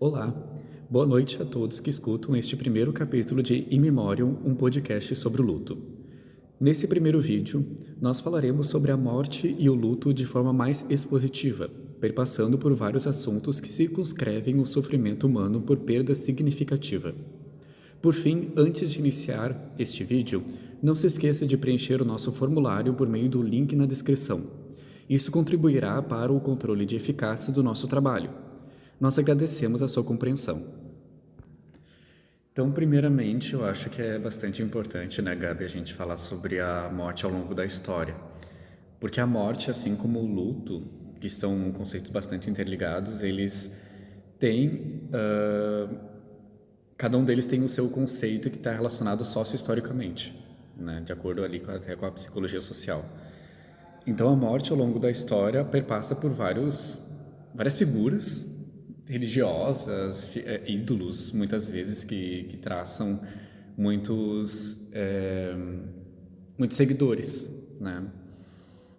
Olá, boa noite a todos que escutam este primeiro capítulo de In Memoriam, um podcast sobre o luto. Nesse primeiro vídeo, nós falaremos sobre a morte e o luto de forma mais expositiva, perpassando por vários assuntos que circunscrevem o sofrimento humano por perda significativa. Por fim, antes de iniciar este vídeo, não se esqueça de preencher o nosso formulário por meio do link na descrição. Isso contribuirá para o controle de eficácia do nosso trabalho. Nós agradecemos a sua compreensão. Então, primeiramente, eu acho que é bastante importante, né, Gabi, a gente falar sobre a morte ao longo da história. Porque a morte, assim como o luto, que são conceitos bastante interligados, eles têm... cada um deles tem o seu conceito que está relacionado sócio-historicamente, né, de acordo ali até com a psicologia social. Então, a morte ao longo da história perpassa por várias figuras religiosas, ídolos, muitas vezes, que traçam muitos, muitos seguidores, né?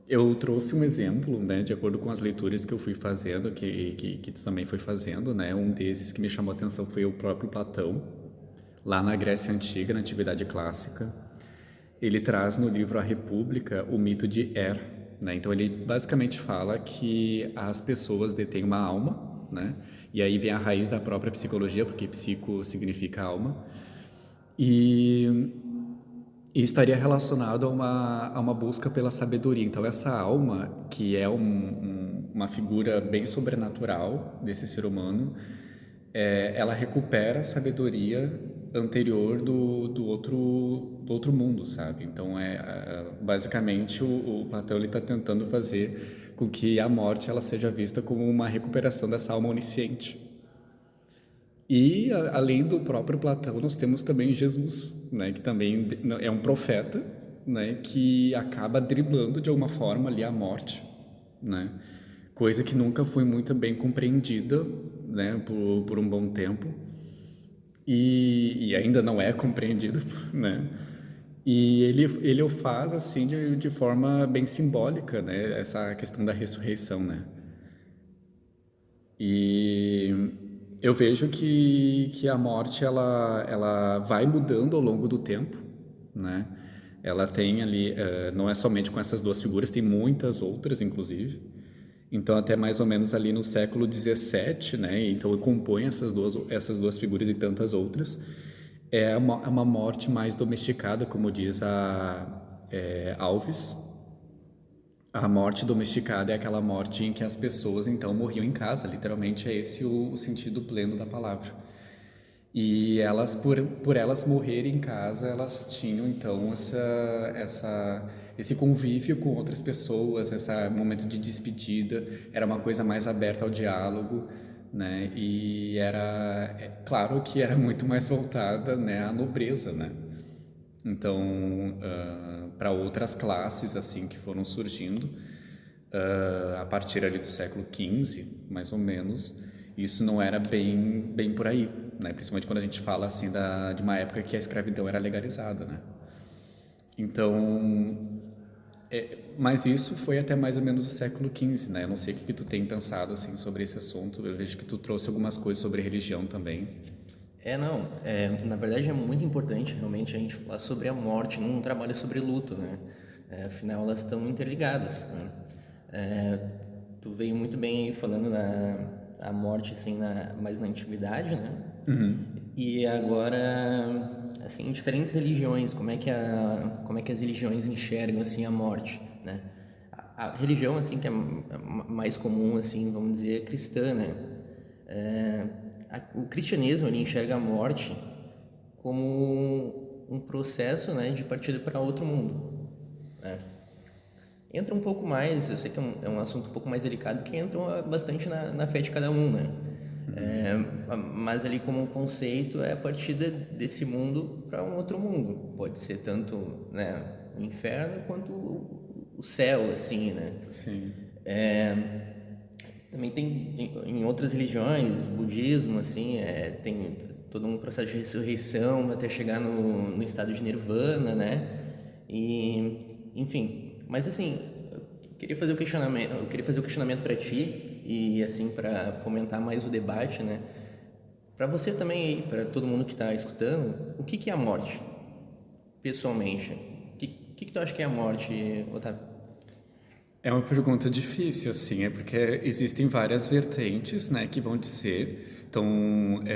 Eu trouxe um exemplo, né, de acordo com as leituras que eu fui fazendo, que tu também foi fazendo, né? Um desses que me chamou a atenção foi o próprio Platão, lá na Grécia Antiga, na Antiguidade Clássica. Ele traz no livro A República o mito de né? Então ele basicamente fala que as pessoas detêm uma alma, né? E aí vem a raiz da própria psicologia, porque psico significa alma, e, e estaria relacionado a uma busca pela sabedoria. Então essa alma, que é uma figura bem sobrenatural desse ser humano, ela recupera a sabedoria anterior do outro mundo, sabe? Então, basicamente, o Platão está tentando fazer com que a morte ela seja vista como uma recuperação dessa alma onisciente. E, além do próprio Platão, nós temos também Jesus, né? Que também é um profeta, né? Que acaba driblando, de alguma forma, ali a morte, né? Coisa que nunca foi muito bem compreendida, né, por um bom tempo, e ainda não é compreendida, né? E ele o faz assim de forma bem simbólica, né? Essa questão da ressurreição, né? E eu vejo que a morte ela vai mudando ao longo do tempo, né? Ela tem ali, não é somente com essas duas figuras, tem muitas outras, inclusive. Então, até mais ou menos ali no século XVII, né? Então, compõe essas duas figuras e tantas outras. É uma morte mais domesticada, como diz Alves. A morte domesticada é aquela morte em que as pessoas, então, morriam em casa. Literalmente, é esse o sentido pleno da palavra. E elas, por elas morrerem em casa, elas tinham então esse convívio com outras pessoas, esse momento de despedida, era uma coisa mais aberta ao diálogo, né? E era, claro que era muito mais voltada, né, à nobreza, né? Então, para outras classes assim que foram surgindo, a partir ali do século XV, mais ou menos, isso não era bem por aí, né? Principalmente quando a gente fala assim de uma época que a escravidão era legalizada, né? Então, mas isso foi até mais ou menos o século XV, né? Eu não sei o que tu tem pensado assim sobre esse assunto. Eu vejo que tu trouxe algumas coisas sobre religião também. Na verdade é muito importante realmente a gente falar sobre a morte num trabalho sobre luto, né? Afinal, elas estão interligadas, né? Tu veio muito bem aí falando a morte, assim, mais na antiguidade, né? E agora, assim, em diferentes religiões, como é que as religiões enxergam, assim, a morte, né? A religião, assim, que é mais comum, assim, vamos dizer, é cristã, né? O cristianismo, ele enxerga a morte como um processo, né, de partida para outro mundo, né? Entra um pouco mais, eu sei que é um assunto um pouco mais delicado, que entra bastante na fé de cada um, né? Mas ali como um conceito é a partida desse mundo para um outro mundo. Pode ser tanto, né, o inferno quanto o céu, assim, né? Sim. Também tem em outras religiões, budismo, assim, tem todo um processo de ressurreição até chegar no estado de nirvana, né? E, enfim, mas assim, eu queria fazer o questionamento para ti e assim para fomentar mais o debate, né? Para você também aí, para todo mundo que está escutando, o que é a morte, pessoalmente? O que tu acha que é a morte, Otávio? É uma pergunta difícil, assim, é porque existem várias vertentes, né, que vão dizer. Então,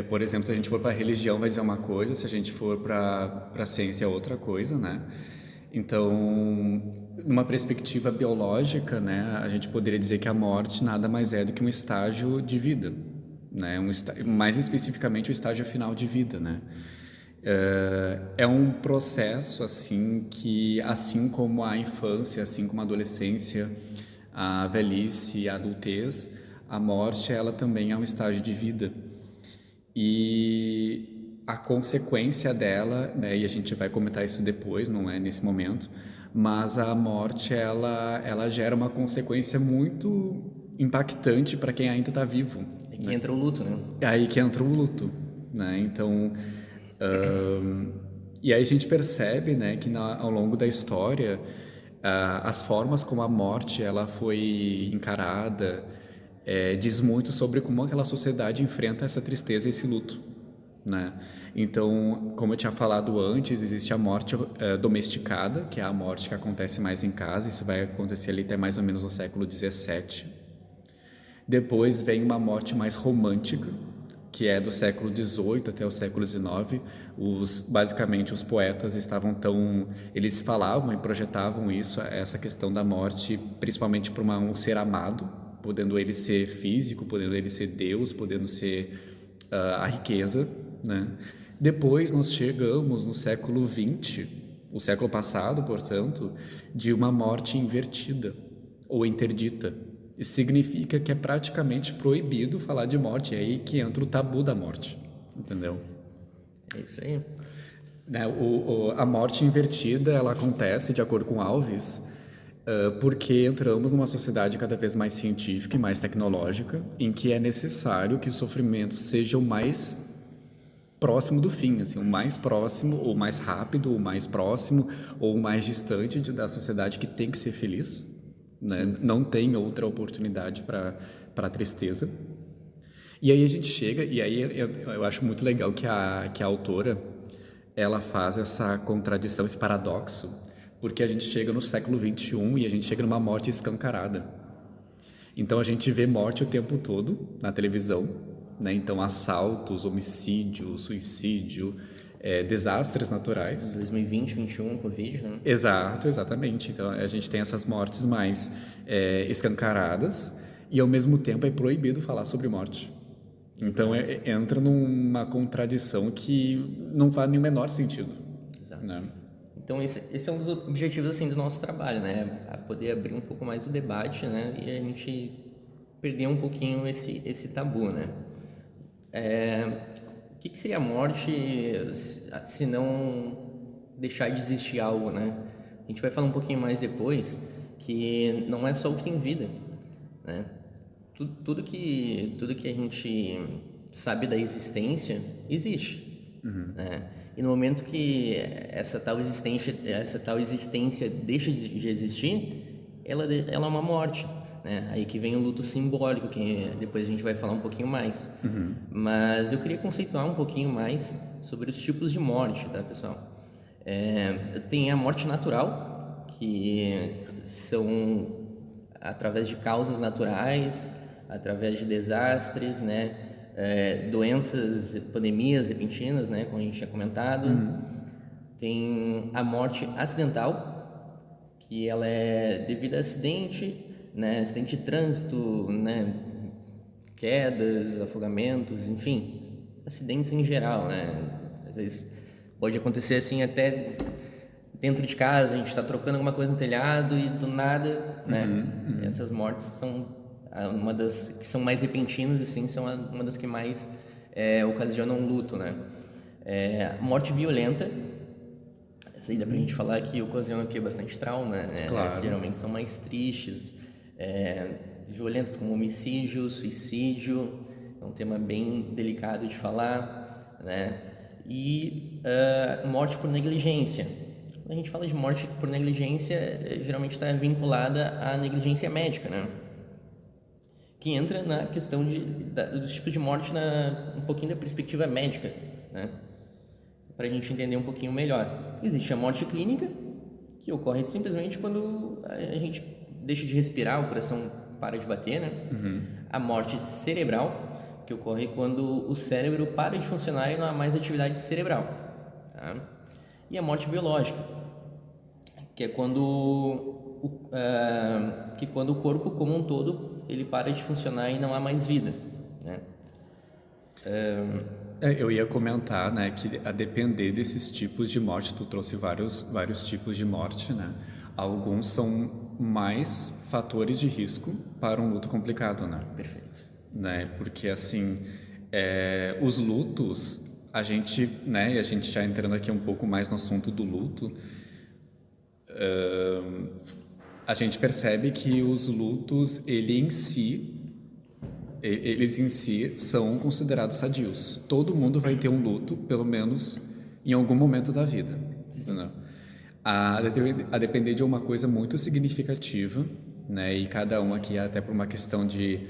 por exemplo, se a gente for para a religião, vai dizer uma coisa, se a gente for para a ciência, é outra coisa, né? Então, numa perspectiva biológica, né, a gente poderia dizer que a morte nada mais é do que um estágio de vida, né? Mais especificamente o estágio final de vida, né? É um processo assim que, assim como a infância, assim como a adolescência, a velhice e a adultez, a morte ela também é um estágio de vida. E a consequência dela, né, e a gente vai comentar isso depois, não é nesse momento, mas a morte ela gera uma consequência muito impactante para quem ainda está vivo, É que né? entra o luto, né? É aí que entra o luto, né? Então, e aí a gente percebe, né, que ao longo da história, as formas como a morte ela foi encarada diz muito sobre como aquela sociedade enfrenta essa tristeza e esse luto, né? Então, como eu tinha falado antes, existe a morte domesticada, que é a morte que acontece mais em casa. Isso vai acontecer ali até mais ou menos no século XVII. Depois vem uma morte mais romântica, que é do século XVIII até o século XIX. Basicamente, os poetas eles falavam e projetavam isso, essa questão da morte, principalmente para um ser amado, podendo ele ser físico, podendo ele ser Deus, podendo ser a riqueza, né? Depois nós chegamos no século XX, o século passado, portanto, de uma morte invertida ou interdita. Isso significa que é praticamente proibido falar de morte, é aí que entra o tabu da morte, entendeu? É isso aí. Né, a morte invertida ela acontece, de acordo com Alves, porque entramos numa sociedade cada vez mais científica e mais tecnológica, em que é necessário que o sofrimento seja o mais próximo do fim, assim, o mais próximo, ou mais rápido, ou mais próximo, ou mais distante da sociedade que tem que ser feliz, né? Não tem outra oportunidade para a tristeza. E aí a gente chega, e aí eu acho muito legal que a autora ela faz essa contradição, esse paradoxo, porque a gente chega no século XXI e a gente chega numa morte escancarada. Então a gente vê morte o tempo todo na televisão, né? Então assaltos, homicídio, suicídio, desastres naturais. 2020, 2021, Covid, né? Exato, exatamente. Então a gente tem essas mortes mais escancaradas e ao mesmo tempo é proibido falar sobre morte. Então entra numa contradição que não faz nem o menor sentido. Exato. Né? Então esse é um dos objetivos assim do nosso trabalho, né? A poder abrir um pouco mais o debate, né? E a gente perder um pouquinho esse tabu, né? O que seria a morte se não deixar de existir algo, né? A gente vai falar um pouquinho mais depois que não é só o que tem vida, né? Tudo que a gente sabe da existência existe, né? E no momento que essa tal existência deixa de existir, ela é uma morte, né? Aí que vem o luto simbólico, que depois a gente vai falar um pouquinho mais. Mas eu queria conceituar um pouquinho mais sobre os tipos de morte, tá, pessoal? Tem a morte natural, que são através de causas naturais, através de desastres, né? Doenças, pandemias repentinas, né? Como a gente tinha comentado. Tem a morte acidental, que ela é devido a acidente, né? Acidente de trânsito, né? Quedas, afogamentos, enfim, acidentes em geral, né? Às vezes pode acontecer assim até dentro de casa, a gente está trocando alguma coisa no telhado e do nada, né? Essas mortes são uma das que são mais repentinas, assim, são uma das que mais ocasionam luto, né? Morte violenta, essa aí dá pra gente falar que ocasiona aqui bastante trauma, né? Claro. Geralmente são mais tristes, violentas como homicídio, suicídio, é um tema bem delicado de falar, né? E morte por negligência. Quando a gente fala de morte por negligência, geralmente está vinculada à negligência médica, né? que entra na questão do tipo de morte um pouquinho da perspectiva médica, né? Para a gente entender um pouquinho melhor. Existe a morte clínica, que ocorre simplesmente quando a gente deixa de respirar, o coração para de bater, né? A morte cerebral, que ocorre quando o cérebro para de funcionar e não há mais atividade cerebral, tá? E a morte biológica, que é quando o corpo como um todo ele para de funcionar e não há mais vida, né? Eu ia comentar, né, que a depender desses tipos de morte, tu trouxe vários tipos de morte, né? Alguns são mais fatores de risco para um luto complicado, né? Perfeito. Né? Porque assim, os lutos, a gente, né, e a gente já entrando aqui um pouco mais no assunto do luto, a gente percebe que os lutos, eles em si são considerados sadios. Todo mundo vai ter um luto, pelo menos em algum momento da vida, entendeu? A depender de uma coisa muito significativa, né? E cada um aqui, até por uma questão de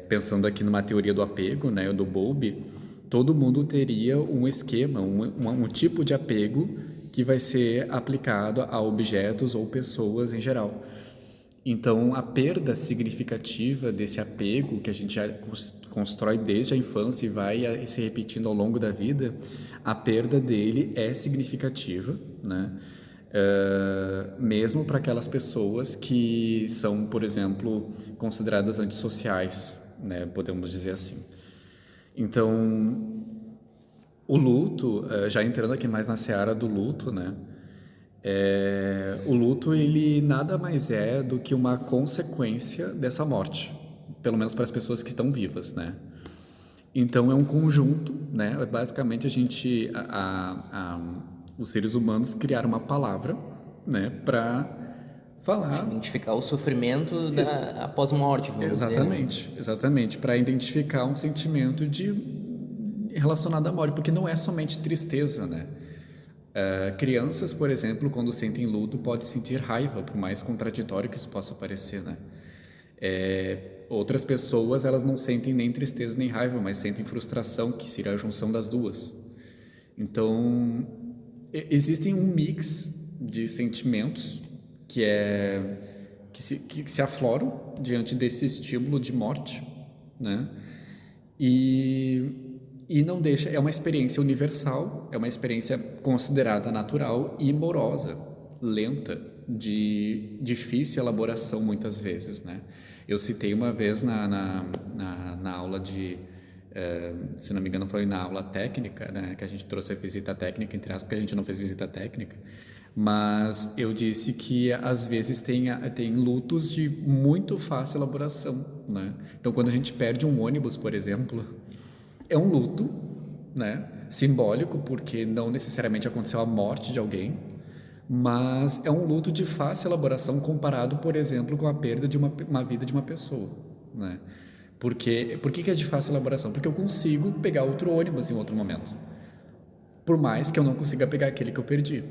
pensando aqui numa teoria do apego, né, do Bowlby, todo mundo teria um esquema, um tipo de apego que vai ser aplicado a objetos ou pessoas em geral. Então, a perda significativa desse apego que a gente já constrói desde a infância e vai se repetindo ao longo da vida, a perda dele é significativa, né? Mesmo para aquelas pessoas que são, por exemplo, consideradas antissociais, né? Podemos dizer assim. Então, o luto, já entrando aqui mais na seara do luto, né? O luto, ele nada mais é do que uma consequência dessa morte, pelo menos para as pessoas que estão vivas, né? Então é um conjunto, né? Basicamente a gente, os seres humanos criaram uma palavra, né? Para falar. Identificar o sofrimento após morte, vamos dizer. Exatamente, para identificar um sentimento relacionado à morte, porque não é somente tristeza, né? Crianças, por exemplo, quando sentem luto, podem sentir raiva, por mais contraditório que isso possa parecer, né? Outras pessoas, elas não sentem nem tristeza nem raiva, mas sentem frustração, que seria a junção das duas. Então, existem um mix de sentimentos que se afloram diante desse estímulo de morte, né? E não deixa, é uma experiência universal, é uma experiência considerada natural e morosa, lenta, de difícil elaboração muitas vezes, né? Eu citei uma vez na aula se não me engano foi na aula técnica, né, que a gente trouxe a visita técnica, entre aspas, porque a gente não fez visita técnica, mas eu disse que às vezes tem lutos de muito fácil elaboração, né? Então quando a gente perde um ônibus, por exemplo, é um luto, né, simbólico, porque não necessariamente aconteceu a morte de alguém, mas é um luto de fácil elaboração comparado, por exemplo, com a perda de uma vida de uma pessoa, né? Por que é de fácil elaboração? Porque eu consigo pegar outro ônibus em outro momento, por mais que eu não consiga pegar aquele que eu perdi,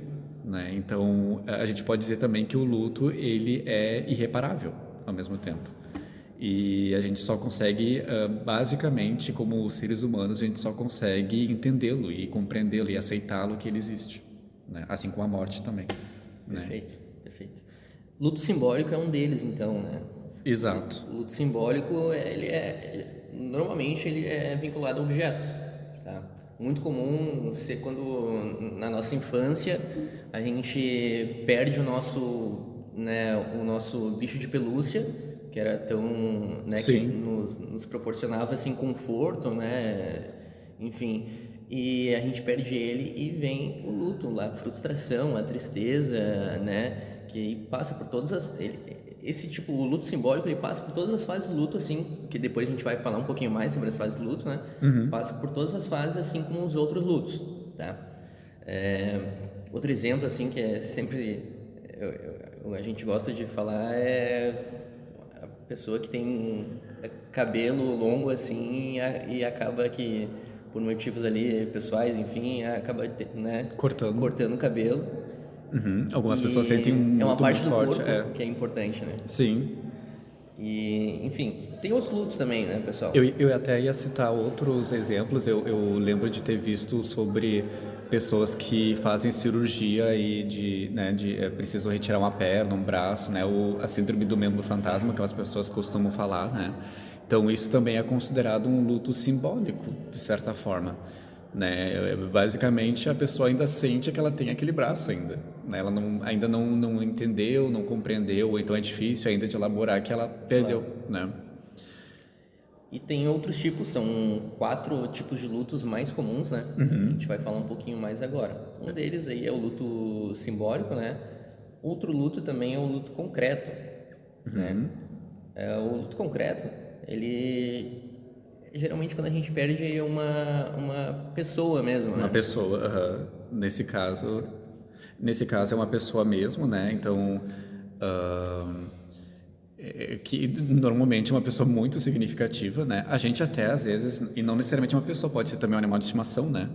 né? Então, a gente pode dizer também que o luto, ele é irreparável ao mesmo tempo. E a gente só consegue, basicamente, como seres humanos, a gente só consegue entendê-lo e compreendê-lo e aceitá-lo que ele existe, né? Assim como a morte também. Perfeito, né? Perfeito. Luto simbólico é um deles, então, né? Exato. O luto simbólico, normalmente ele é vinculado a objetos, tá? Muito comum ser quando, na nossa infância, a gente perde o nosso bicho de pelúcia, que era tão, né, que nos proporcionava assim conforto, né? Enfim, e a gente perde ele e vem o luto, a frustração, a tristeza, né? Que passa por todas o luto simbólico, ele passa por todas as fases do luto, assim, que depois a gente vai falar um pouquinho mais sobre as fases do luto, né? Passa por todas as fases, assim como os outros lutos, tá? Outro exemplo, assim, que é sempre a gente gosta de falar é a pessoa que tem cabelo longo, assim, e acaba que, por motivos ali pessoais, enfim, acaba, né, cortando o cabelo. Algumas pessoas sentem um é uma luto parte muito do forte. corpo que é importante, né? Sim. E, enfim, tem outros lutos também, né, pessoal? Eu até ia citar outros exemplos. Eu lembro de ter visto sobre pessoas que fazem cirurgia e precisam retirar uma perna, um braço, né? A síndrome do membro fantasma, que as pessoas costumam falar, né? Então, isso também é considerado um luto simbólico, de certa forma. Né? Basicamente, a pessoa ainda sente que ela tem aquele braço ainda. Né? Ela ainda não entendeu, não compreendeu, ou então é difícil ainda de elaborar que ela perdeu. Claro. Né? E tem outros tipos, são 4 tipos de lutos mais comuns, né? Que a gente vai falar um pouquinho mais agora. Um deles aí é o luto simbólico, né? Outro luto também é o luto concreto, né? O luto concreto, ele geralmente quando a gente perde uma pessoa mesmo, Uma né? pessoa, aham. Nesse caso é uma pessoa mesmo, né? Então, ahn, que normalmente é uma pessoa muito significativa, né? A gente até às vezes, e não necessariamente uma pessoa, pode ser também um animal de estimação, né?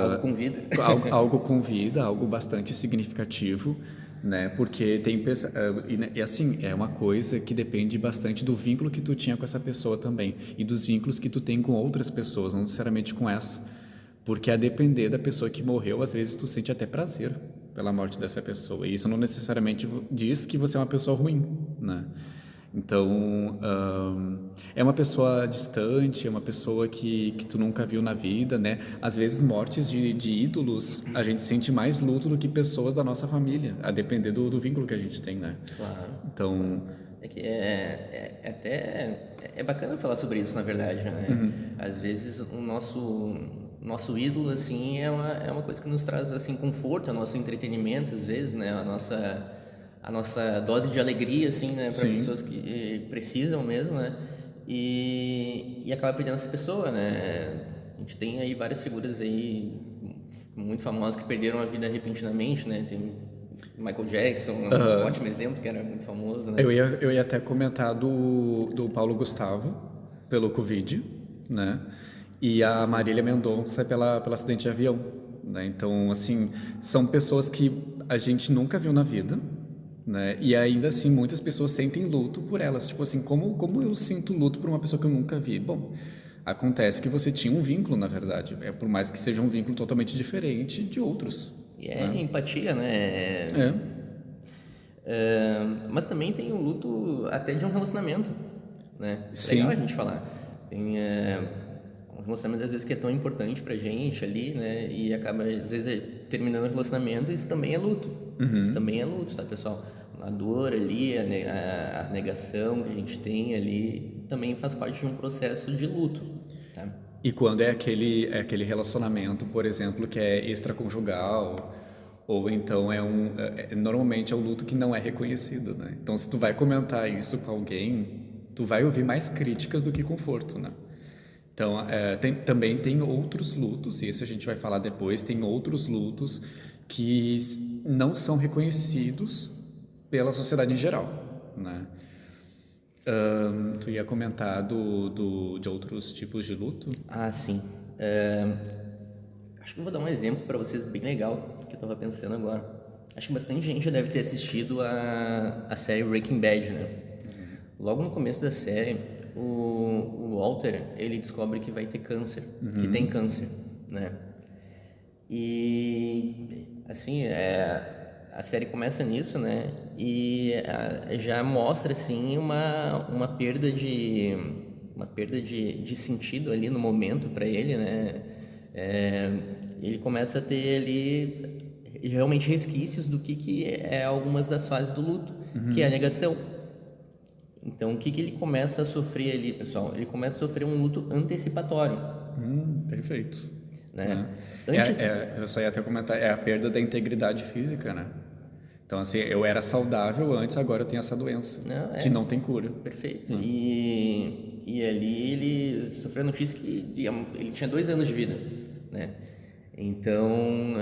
Algo com vida. Algo com vida, algo bastante significativo, né? Porque e assim, é uma coisa que depende bastante do vínculo que tu tinha com essa pessoa também e dos vínculos que tu tem com outras pessoas, não necessariamente com essa. Porque a depender da pessoa que morreu, às vezes tu sente até prazer pela morte dessa pessoa. E isso não necessariamente diz que você é uma pessoa ruim, né? Então, é uma pessoa distante, é uma pessoa que tu nunca viu na vida, né? Às vezes, mortes de ídolos, a gente sente mais luto do que pessoas da nossa família, a depender do vínculo que a gente tem, né? Claro. Então, É que é bacana falar sobre isso, na verdade, né? Às vezes o nosso ídolo, assim, é uma coisa que nos traz, assim, conforto, é o nosso entretenimento, às vezes, né? A nossa dose de alegria, assim, né? Para sim. pessoas que precisam mesmo, né? E acaba perdendo essa pessoa, né? A gente tem aí várias figuras aí muito famosas que perderam a vida repentinamente, né? Tem Michael Jackson, um ótimo exemplo, que era muito famoso, né? Eu ia até comentar do Paulo Gustavo, pelo Covid, né? E a Marília Mendonça pelo acidente de avião, né? Então, assim, são pessoas que a gente nunca viu na vida, né? E ainda assim, muitas pessoas sentem luto por elas. Tipo assim, como eu sinto luto por uma pessoa que eu nunca vi? Bom, acontece que você tinha um vínculo, na verdade. É por mais que seja um vínculo totalmente diferente de outros, E é né? empatia, né? É, Mas também tem o luto até de um relacionamento, né? Legal a sim. gente falar. Tem um relacionamento às vezes que é tão importante pra gente ali, né? E acaba às vezes terminando o relacionamento, isso também é luto. Isso também é luto, tá, pessoal? A dor ali, a negação que a gente tem ali, também faz parte de um processo de luto, tá? E quando é aquele relacionamento, por exemplo, que é extraconjugal, ou então normalmente é um luto que não é reconhecido, né? Então, se tu vai comentar isso com alguém, tu vai ouvir mais críticas do que conforto, né? Então, também tem outros lutos, e isso a gente vai falar depois, tem outros lutos que não são reconhecidos pela sociedade em geral, né? Tu ia comentar de outros tipos de luto? Ah, sim. Acho que eu vou dar um exemplo para vocês bem legal que eu tava pensando agora. Acho que bastante gente já deve ter assistido a série Breaking Bad, né? Logo no começo da série, o Walter, ele descobre que vai ter câncer, que tem câncer, né? E assim, a série começa nisso, né? E já mostra assim uma perda de sentido ali no momento para ele, né? É, ele começa a ter ali realmente resquícios do que é algumas das fases do luto, que é a negação. Então, o que ele começa a sofrer ali, pessoal? Ele começa a sofrer um luto antecipatório, Perfeito. né? Né? Antes, Eu só ia até comentar, é a perda da integridade física, né? Então, assim, eu era saudável antes, agora eu tenho essa doença, não, que não tem cura. perfeito. E ali ele sofreu a notícia que ele tinha 2 anos de vida, né? Então,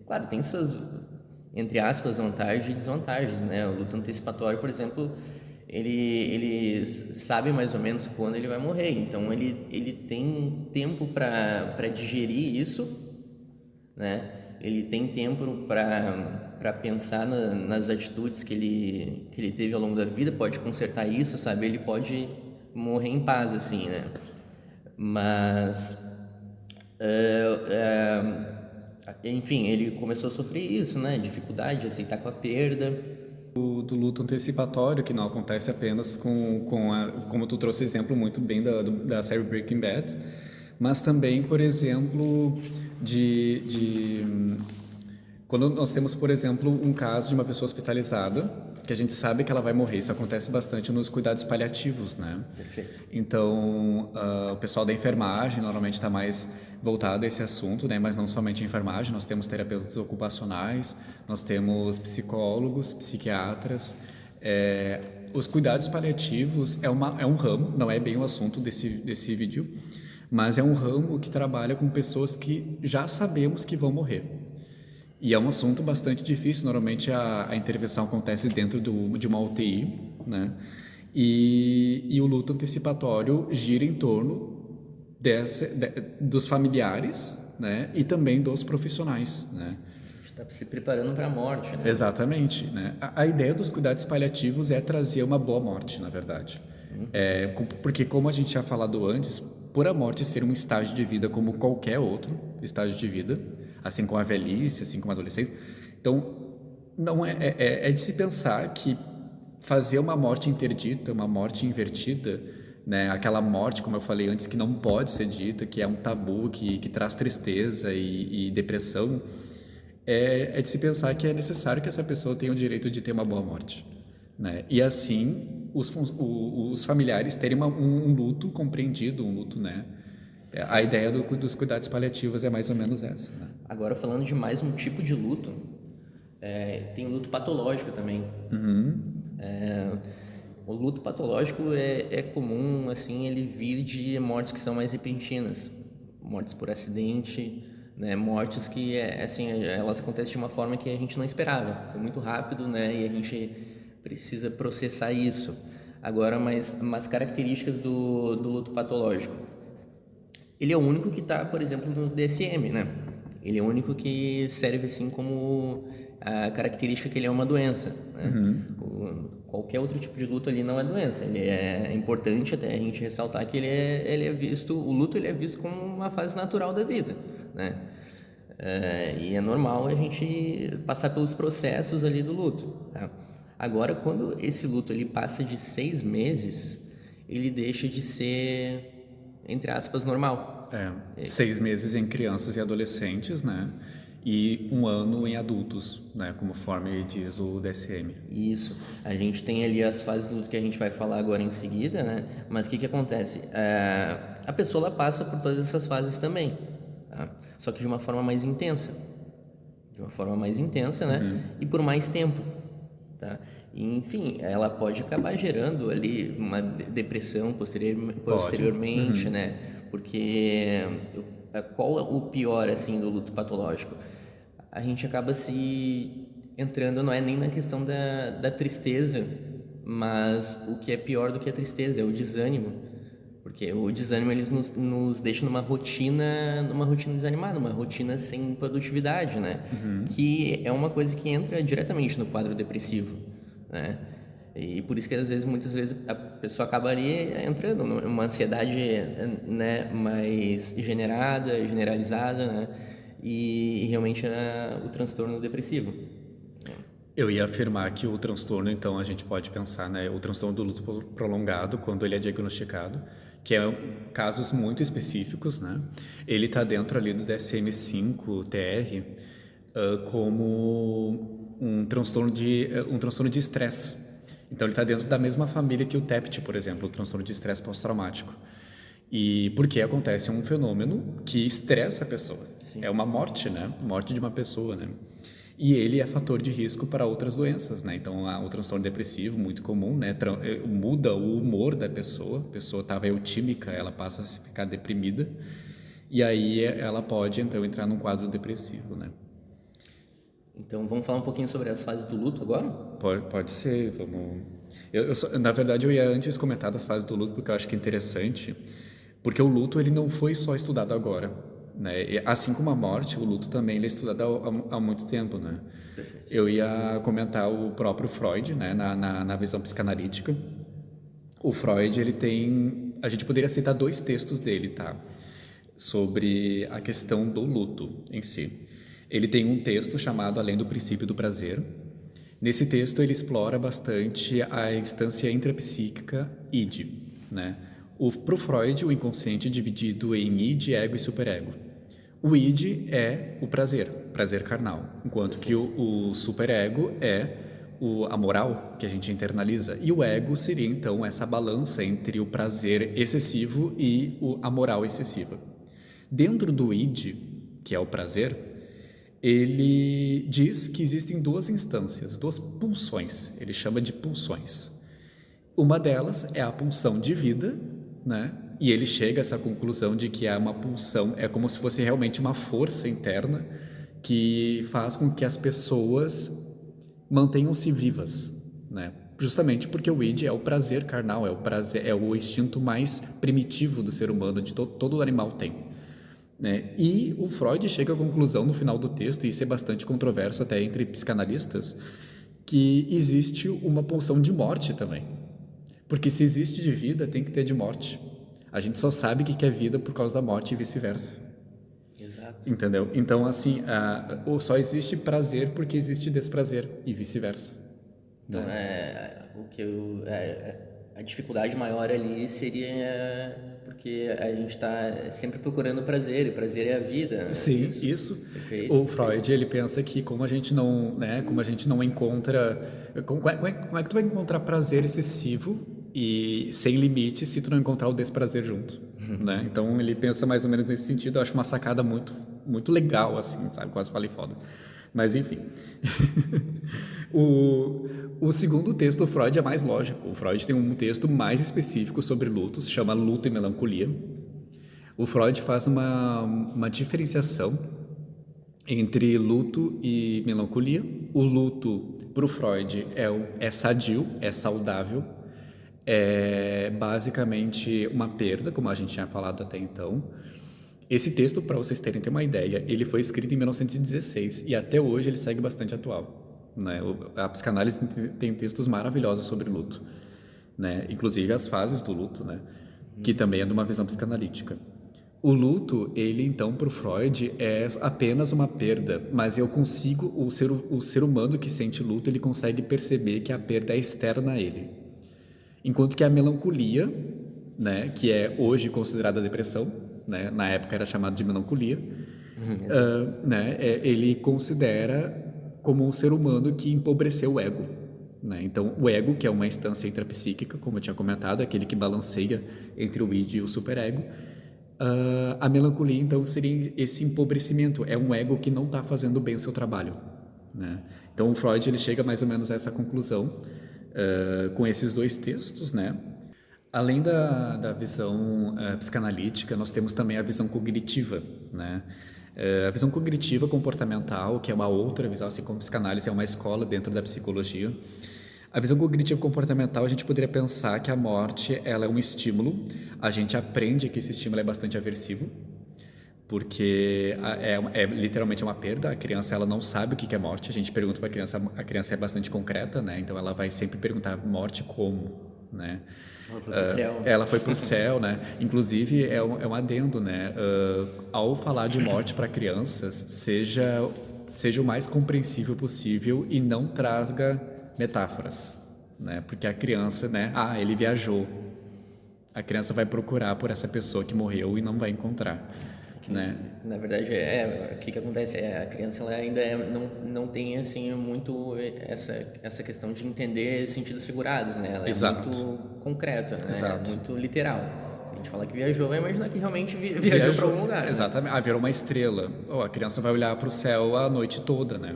claro, tem suas, entre aspas, vantagens e desvantagens, né? O luto antecipatório, por exemplo, ele sabe mais ou menos quando ele vai morrer, então ele tem tempo para digerir isso, né? Ele tem tempo para pensar nas atitudes que ele teve ao longo da vida, pode consertar isso, sabe? Ele pode morrer em paz, assim, né? Mas, enfim, ele começou a sofrer isso, né? Dificuldade de aceitar com a perda. Do luto antecipatório, que não acontece apenas como tu trouxe exemplo muito bem da série Breaking Bad, mas também, por exemplo, quando nós temos, por exemplo, um caso de uma pessoa hospitalizada, que a gente sabe que ela vai morrer, isso acontece bastante nos cuidados paliativos, né? Perfeito. Então, o pessoal da enfermagem normalmente está mais voltado a esse assunto, né? Mas não somente a enfermagem, nós temos terapeutas ocupacionais, nós temos psicólogos, psiquiatras. Os cuidados paliativos é um ramo, não é bem o assunto desse vídeo, mas é um ramo que trabalha com pessoas que já sabemos que vão morrer. E é um assunto bastante difícil, normalmente a intervenção acontece dentro de uma UTI, né? E o luto antecipatório gira em torno dos familiares, né? E também dos profissionais, né? A gente está se preparando para a morte, né? Exatamente, né? A ideia dos cuidados paliativos é trazer uma boa morte, na verdade. Porque, como a gente tinha falado antes, por a morte ser um estágio de vida como qualquer outro estágio de vida, assim como a velhice, assim como a adolescência, então não é de se pensar que fazer uma morte interdita, uma morte invertida, né? Aquela morte, como eu falei antes, que não pode ser dita, que é um tabu, que traz tristeza e depressão, é de se pensar que é necessário que essa pessoa tenha o direito de ter uma boa morte, né? E assim os familiares terem um luto compreendido, um luto, né? A ideia dos cuidados paliativos é mais ou menos essa, né? Agora, falando de mais um tipo de luto, tem o luto patológico também. O luto patológico é comum, assim, ele vir de mortes que são mais repentinas, mortes por acidente, né? Mortes que, assim, elas acontecem de uma forma que a gente não esperava. Foi muito rápido, né? E a gente precisa processar isso. Agora, umas características do luto patológico. Ele é o único que está, por exemplo, no DSM, né? Ele é o único que serve assim como a característica que ele é uma doença, né? Qualquer outro tipo de luto ali não é doença. Ele é importante até a gente ressaltar que ele é visto, o luto ele é visto como uma fase natural da vida, né? E é normal a gente passar pelos processos ali do luto, tá? Agora, quando esse luto ele passa de 6 meses, ele deixa de ser, entre aspas, normal. 6 meses em crianças e adolescentes, né? E 1 ano em adultos, né? Conforme diz o DSM. Isso. A gente tem ali as fases do luto que a gente vai falar agora em seguida, né? Mas o que acontece? A pessoa ela passa por todas essas fases também, tá? Só que de uma forma mais intensa. De uma forma mais intensa, né? E por mais tempo, tá? E, enfim, ela pode acabar gerando ali uma depressão posteriormente, né? Porque qual é o pior, assim, do luto patológico? A gente acaba se entrando, não é nem na questão da tristeza, mas o que é pior do que a tristeza é o desânimo. Porque o desânimo, eles nos deixa numa rotina desanimada, uma rotina sem produtividade, né? Que é uma coisa que entra diretamente no quadro depressivo, né? E por isso que muitas vezes a pessoa acaba ali entrando numa ansiedade, né, mais generalizada, né, e realmente o transtorno depressivo. Eu ia afirmar que o transtorno, então, a gente pode pensar, né, o transtorno do luto prolongado, quando ele é diagnosticado, que é casos muito específicos, né? Ele está dentro ali do DSM-5-TR como um transtorno de estresse. Então, ele está dentro da mesma família que o TEPT, por exemplo, o transtorno de estresse pós-traumático. E porque acontece um fenômeno que estressa a pessoa. Sim. É uma morte, né? Morte de uma pessoa, né? E ele é fator de risco para outras doenças, né? Então, o transtorno depressivo, muito comum, né? Muda o humor da pessoa. A pessoa estava eutímica, ela passa a ficar deprimida. E aí ela pode, então, entrar num quadro depressivo, né? Então, vamos falar um pouquinho sobre as fases do luto agora? Pode ser, vamos... na verdade, eu ia antes comentar das fases do luto, porque eu acho que é interessante, porque o luto, ele não foi só estudado agora, né? E assim como a morte, o luto também ele é estudado há muito tempo, né? Perfeito. Eu ia comentar o próprio Freud, né? Na visão psicanalítica. O Freud, ele tem... A gente poderia citar dois textos dele, tá? Sobre a questão do luto em si. Ele tem um texto chamado Além do Princípio do Prazer. Nesse texto, ele explora bastante a instância intrapsíquica id, né? Para o Freud, o inconsciente é dividido em id, ego e superego. O id é o prazer carnal, enquanto que o superego é a moral que a gente internaliza. E o ego seria, então, essa balança entre o prazer excessivo e a moral excessiva. Dentro do id, que é o prazer, ele diz que existem duas instâncias, duas pulsões. Ele chama de pulsões. Uma delas é a pulsão de vida, né? E ele chega a essa conclusão de que é uma pulsão, é como se fosse realmente uma força interna que faz com que as pessoas mantenham-se vivas, né? Justamente porque o id é o prazer carnal, é o instinto mais primitivo do ser humano, de todo animal tem, né? E o Freud chega à conclusão no final do texto, e isso é bastante controverso até entre psicanalistas, que existe uma pulsão de morte também. Porque se existe de vida, tem que ter de morte. A gente só sabe o que é vida por causa da morte e vice-versa. Exato. Entendeu? Então, assim, só existe prazer porque existe desprazer e vice-versa. Então, a dificuldade maior ali seria porque a gente está sempre procurando prazer, e prazer é a vida, né? Sim, isso. Perfeito, O perfeito. Freud, ele pensa que como a gente não, né, como a gente não encontra, como é que tu vai encontrar prazer excessivo e sem limite se tu não encontrar o desprazer junto, né? Então ele pensa mais ou menos nesse sentido. Eu acho uma sacada muito legal, assim, sabe? Quase falei foda. Mas enfim. O segundo texto do Freud é mais lógico. O Freud tem um texto mais específico sobre luto, se chama Luto e Melancolia. O Freud faz uma diferenciação entre luto e melancolia. O luto, para o Freud, é sadio, é saudável, é basicamente uma perda, como a gente tinha falado até então. Esse texto, para vocês terem uma ideia, ele foi escrito em 1916 e até hoje ele segue bastante atual, né? A psicanálise tem textos maravilhosos sobre luto, né? Inclusive as fases do luto, né? Que também é de uma visão psicanalítica. O luto, ele então para o Freud é apenas uma perda, mas eu consigo, o ser humano que sente luto, ele consegue perceber que a perda é externa a ele. Enquanto que a melancolia, né, que é hoje considerada depressão, né, na época era chamado de melancolia, né, ele considera como um ser humano que empobreceu o ego, né? Então, o ego, que é uma instância intrapsíquica, como eu tinha comentado, é aquele que balanceia entre o id e o superego. A melancolia, então, seria esse empobrecimento. É um ego que não está fazendo bem o seu trabalho, né? Então, o Freud ele chega mais ou menos a essa conclusão com esses dois textos, né? Além da visão psicanalítica, nós temos também a visão cognitiva, né? A visão cognitiva comportamental, que é uma outra visão, assim como a psicanálise é uma escola dentro da psicologia. A visão cognitiva comportamental, a gente poderia pensar que a morte ela é um estímulo. A gente aprende que esse estímulo é bastante aversivo, porque é literalmente uma perda. A criança ela não sabe o que é morte. A gente pergunta para a criança é bastante concreta, né? Então ela vai sempre perguntar morte como, né? Ela foi pro céu. Ela foi pro céu, né? Inclusive é um adendo, né? Ao falar de morte para crianças, seja o mais compreensível possível e não traga metáforas, né? Porque a criança, né? Ele viajou. A criança vai procurar por essa pessoa que morreu e não vai encontrar, né? Na verdade, o que acontece? A criança ela ainda não tem assim muito essa questão de entender sentidos figurados, né? Ela Exato. é muito concreta, né? Exato. É muito literal. Se a gente falar que viajou, vai imaginar que realmente viajou para algum lugar. Exatamente. Né? Virou uma estrela. A criança vai olhar para o céu a noite toda, né?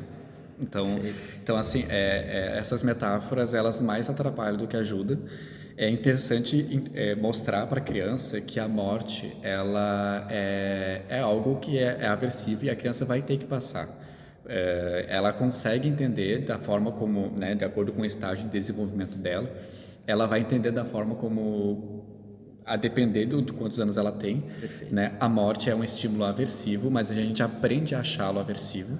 Então assim, essas metáforas, elas mais atrapalham do que ajudam. É interessante mostrar para a criança que a morte, ela é algo que é aversivo e a criança vai ter que passar. Ela consegue entender da forma como, né, de acordo com o estágio de desenvolvimento dela, ela vai entender da forma como a depender de quantos anos ela tem, Perfeito. né? A morte é um estímulo aversivo, mas a gente aprende a achá-lo aversivo.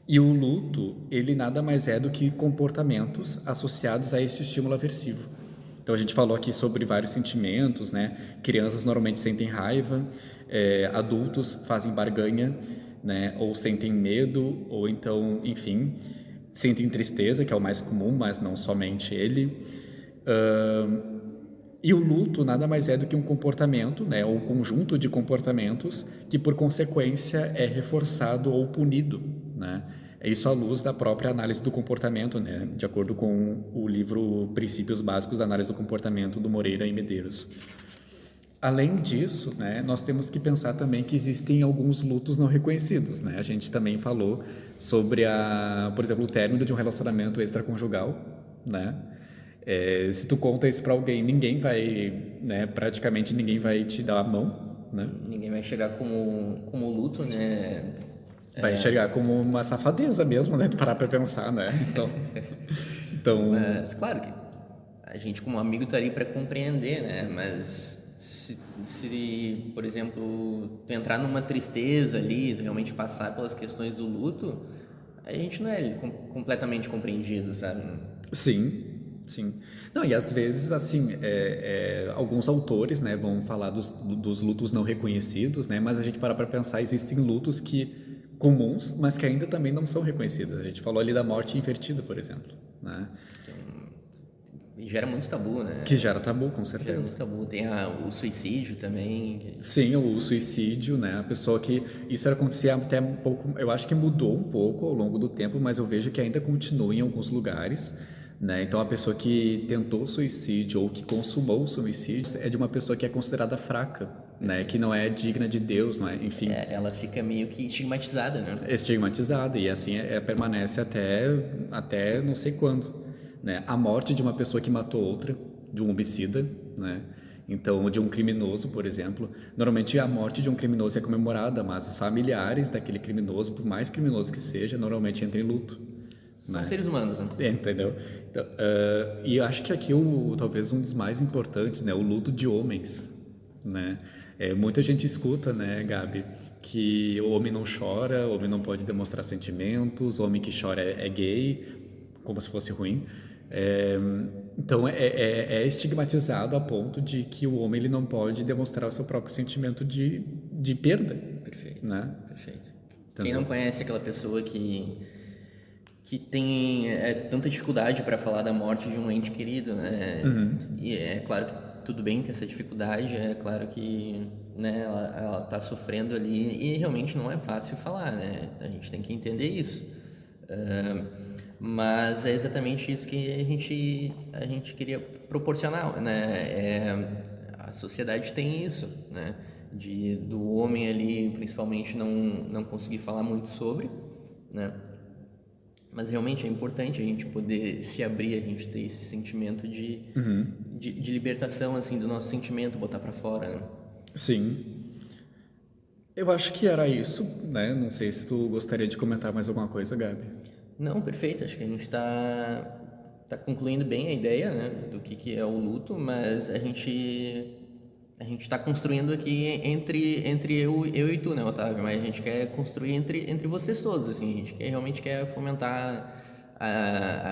E o luto, ele nada mais é do que comportamentos associados a esse estímulo aversivo. Então a gente falou aqui sobre vários sentimentos, né? Crianças normalmente sentem raiva, adultos fazem barganha, né? Ou sentem medo, ou então, enfim, sentem tristeza, que é o mais comum, mas não somente ele. E o luto nada mais é do que um comportamento, né, ou um conjunto de comportamentos que, por consequência, é reforçado ou punido, né? É isso à luz da própria análise do comportamento, né, de acordo com o livro Princípios Básicos da Análise do Comportamento, do Moreira e Medeiros. Além disso, né, nós temos que pensar também que existem alguns lutos não reconhecidos, né? A gente também falou sobre, por exemplo, o término de um relacionamento extraconjugal, né? Se tu conta isso para alguém, ninguém vai, né, praticamente ninguém vai te dar a mão, né? Ninguém vai chegar como luto, né? Vai enxergar como uma safadeza mesmo, né? Tu parar para pensar, né? Então, Mas, claro que a gente como amigo tá ali para compreender, né? Mas se, por exemplo, tu entrar numa tristeza ali, tu realmente passar pelas questões do luto, a gente não é completamente compreendido, sabe? sim, sim. Não, e às vezes, assim, alguns autores, né, vão falar dos lutos não reconhecidos, né, mas a gente para pensar, existem lutos comuns, mas que ainda também não são reconhecidos. A gente falou ali da morte invertida, por exemplo, né, E gera muito tabu, né? que gera tabu, com Gera muito certeza. tabu. Tem o suicídio também. Sim, o suicídio, né? A pessoa que isso acontecia até um pouco, eu acho que mudou um pouco ao longo do tempo, mas eu vejo que ainda continua em alguns lugares, né? Então a pessoa que tentou suicídio ou que consumou o suicídio é de uma pessoa que é considerada fraca, né? Que não é digna de Deus, não é? Enfim, Ela fica meio que estigmatizada, né? estigmatizada e assim permanece até não sei quando, né? A morte de uma pessoa que matou outra, de um homicida, né? Então, de um criminoso, por exemplo, normalmente a morte de um criminoso é comemorada, mas os familiares daquele criminoso, por mais criminoso que seja, normalmente entram em luto, São né? seres humanos, né? Entendeu? Então, e eu acho que aqui talvez um dos mais importantes, né, o luto de homens, né? Muita gente escuta, né, Gabi, que o homem não chora, o homem não pode demonstrar sentimentos, o homem que chora é gay, como se fosse ruim. Então é estigmatizado a ponto de que o homem ele não pode demonstrar o seu próprio sentimento de perda, Perfeito, né? perfeito. Quem Entendeu? não conhece aquela pessoa que tem tanta dificuldade para falar da morte de um ente querido, né? E é claro que tudo bem ter essa dificuldade, é claro que, né, ela tá sofrendo ali e realmente não é fácil falar, né? A gente tem que entender isso. Mas é exatamente isso que a gente queria proporcionar, né? A sociedade tem isso, né? Do homem ali, principalmente, não conseguir falar muito sobre, né? Mas realmente é importante a gente poder se abrir, a gente ter esse sentimento de libertação, assim, do nosso sentimento, botar para fora, né? Sim. Eu acho que era isso, né? Não sei se tu gostaria de comentar mais alguma coisa, Gabi. Não, perfeito. Acho que a gente tá concluindo bem a ideia, né, do que é o luto, mas a gente está construindo aqui entre eu e tu, né, Otávio? Mas a gente quer construir entre vocês todos, assim. A gente realmente quer fomentar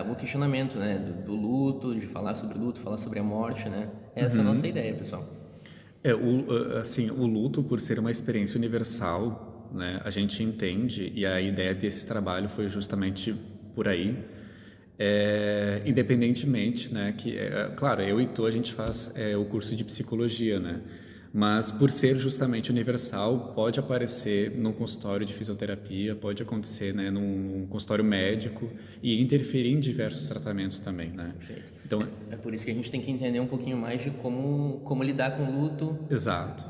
o questionamento, né, do luto, de falar sobre o luto, falar sobre a morte, né? Essa é a nossa ideia, pessoal. Assim, o luto, por ser uma experiência universal, né, a gente entende, e a ideia desse trabalho foi justamente por aí, independentemente, né, claro, eu e tu, a gente faz o curso de psicologia, né, mas por ser justamente universal, pode aparecer num consultório de fisioterapia, pode acontecer, né, num consultório médico e interferir em diversos tratamentos também, né. Perfeito. Então, É por isso que a gente tem que entender um pouquinho mais de como lidar com o luto, exato,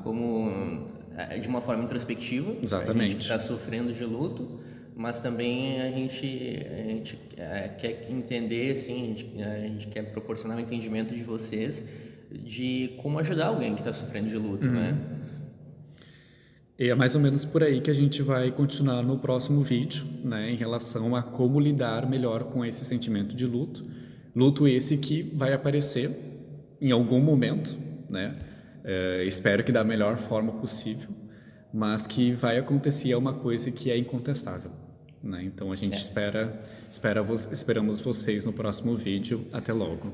de uma forma introspectiva, para a gente que exatamente. está sofrendo de luto, mas também a gente quer entender, assim, a gente quer proporcionar o entendimento de vocês de como ajudar alguém que está sofrendo de luto, né? E é mais ou menos por aí que a gente vai continuar no próximo vídeo, né, em relação a como lidar melhor com esse sentimento de luto. Luto esse que vai aparecer em algum momento, né? Espero que da melhor forma possível, mas que vai acontecer uma coisa que é incontestável, né? Então a gente esperamos vocês no próximo vídeo. Até logo.